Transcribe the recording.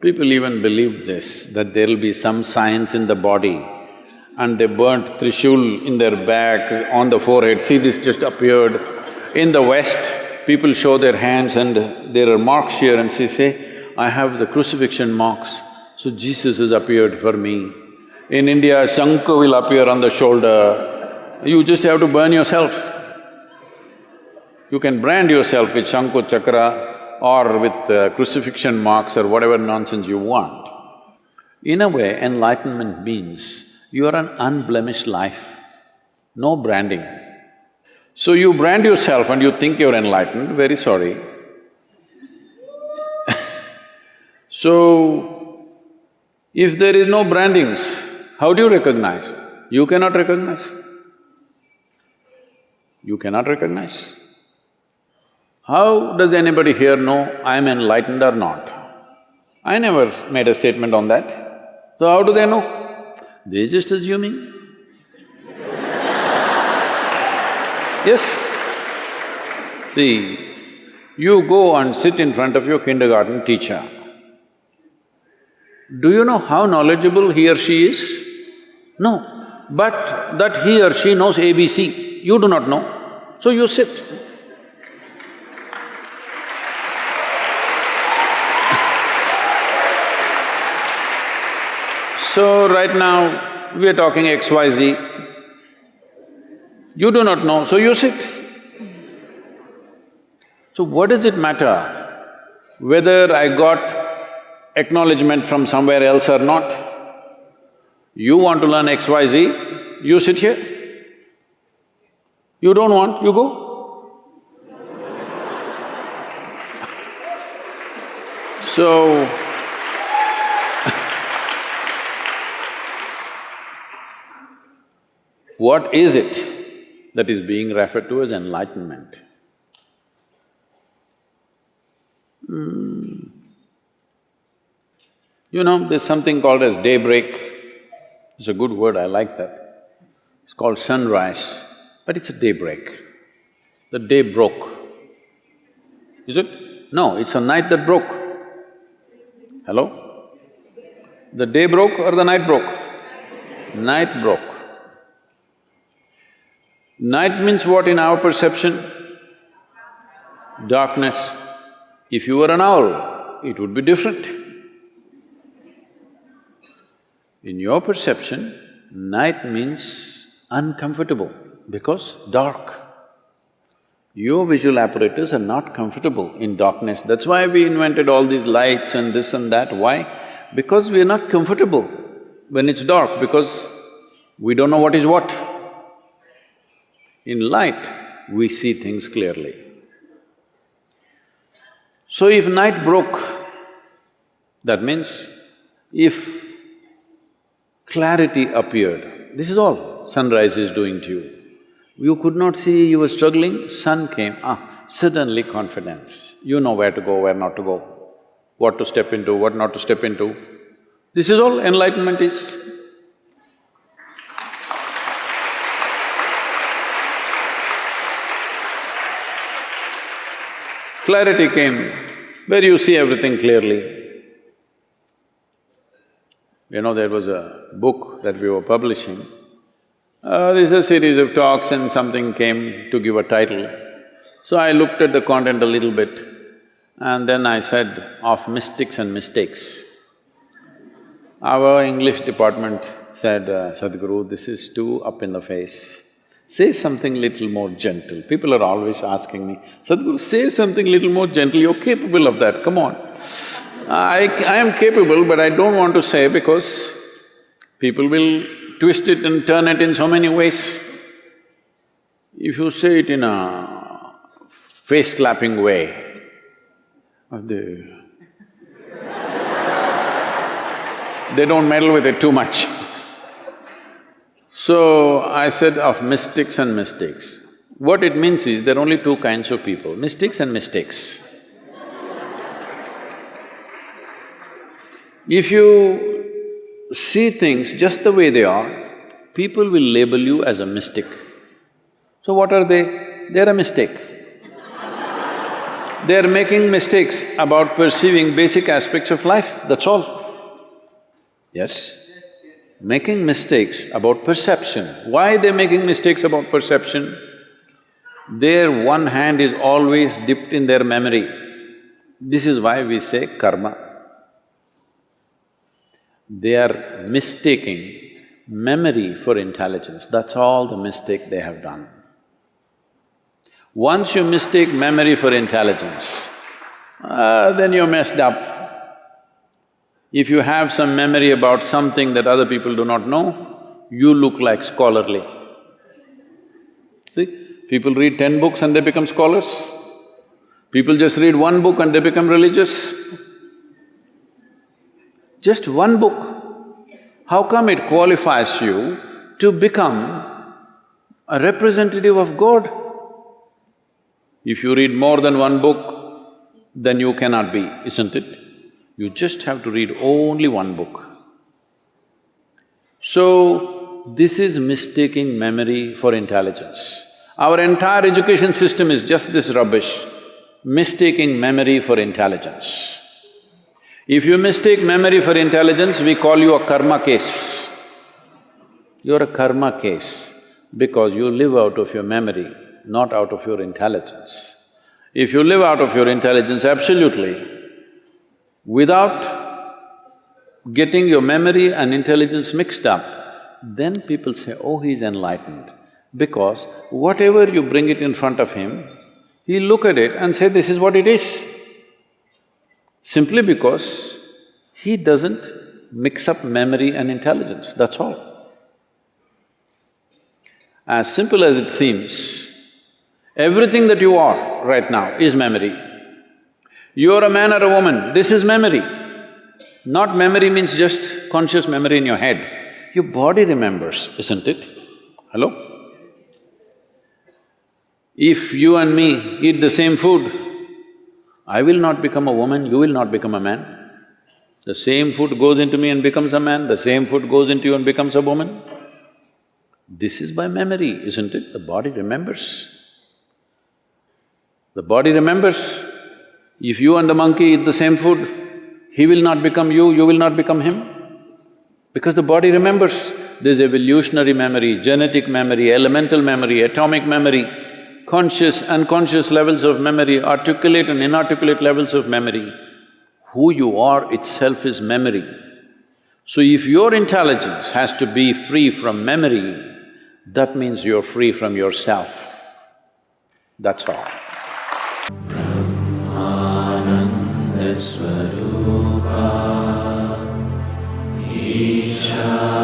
People even believed this, that there'll be some science in the body, and they burnt Trishul in their back, on the forehead, see this just appeared. In the West, people show their hands and there are marks here and say, I have the crucifixion marks, so Jesus has appeared for me. In India, Shankha will appear on the shoulder, you just have to burn yourself. You can brand yourself with Shankha Chakra or with crucifixion marks or whatever nonsense you want. In a way, enlightenment means you are an unblemished life, no branding. So you brand yourself and you think you're enlightened, very sorry. So, if there is no brandings, how do you recognize? You cannot recognize. You cannot recognize. How does anybody here know I'm enlightened or not? I never made a statement on that. So how do they know? They're just assuming. Yes. See, you go and sit in front of your kindergarten teacher. Do you know how knowledgeable he or she is? No. But that he or she knows ABC, you do not know, so you sit. So right now, we are talking XYZ. You do not know, so you sit. So what does it matter whether I got acknowledgement from somewhere else or not? You want to learn XYZ, you sit here. You don't want, you go. So, what is it that is being referred to as enlightenment? You know, there's something called as daybreak. It's a good word, I like that. It's called sunrise, but it's a daybreak. The day broke. Is it? No, it's a night that broke. Hello? The day broke or the night broke? Night broke. Night means what in our perception? Darkness. If you were an owl, it would be different. In your perception, night means uncomfortable because dark. Your visual apparatus are not comfortable in darkness. That's why we invented all these lights and this and that. Why? Because we are not comfortable when it's dark, because we don't know what is what. In light, we see things clearly. So if night broke, that means if clarity appeared, this is all sunrise is doing to you. You could not see, you were struggling, sun came, suddenly confidence. You know where to go, where not to go, what to step into, what not to step into. This is all enlightenment is. Clarity came, where you see everything clearly. You know, there was a book that we were publishing. There's a series of talks and something came to give a title. So I looked at the content a little bit and then I said, of mystics and mistakes. Our English department said, Sadhguru, this is too up in the face. Say something little more gentle. People are always asking me, Sadhguru, say something little more gentle, you're capable of that, come on. I am capable, but I don't want to say because people will twist it and turn it in so many ways. If you say it in a face-slapping way, they don't meddle with it too much. So I said of mystics and mistakes. What it means is there are only two kinds of people, mystics and mistakes. If you see things just the way they are, people will label you as a mystic. So what are they? They're a mistake. They're making mistakes about perceiving basic aspects of life, that's all. Yes? Making mistakes about perception. Why they're making mistakes about perception? Their one hand is always dipped in their memory. This is why we say karma. They are mistaking memory for intelligence, that's all the mistake they have done. Once you mistake memory for intelligence, then you're messed up. If you have some memory about something that other people do not know, you look like scholarly. See, people read 10 books and they become scholars. People just read one book and they become religious. Just one book. How come it qualifies you to become a representative of God? If you read more than one book, then you cannot be, isn't it? You just have to read only one book. So, this is mistaking memory for intelligence. Our entire education system is just this rubbish, mistaking memory for intelligence. If you mistake memory for intelligence, we call you a karma case. You're a karma case because you live out of your memory, not out of your intelligence. If you live out of your intelligence absolutely, without getting your memory and intelligence mixed up, then people say, oh, he's enlightened. Because whatever you bring it in front of him, he'll look at it and say, this is what it is. Simply because he doesn't mix up memory and intelligence, that's all. As simple as it seems, everything that you are right now is memory. You're a man or a woman, this is memory. Not memory means just conscious memory in your head. Your body remembers, isn't it? Hello? If you and me eat the same food, I will not become a woman, you will not become a man. The same food goes into me and becomes a man, the same food goes into you and becomes a woman. This is by memory, isn't it? The body remembers. The body remembers. If you and the monkey eat the same food, he will not become you, you will not become him. Because the body remembers. There's evolutionary memory, genetic memory, elemental memory, atomic memory, conscious, unconscious levels of memory, articulate and inarticulate levels of memory. Who you are itself is memory. So if your intelligence has to be free from memory, that means you're free from yourself. That's all. Swarupa Isha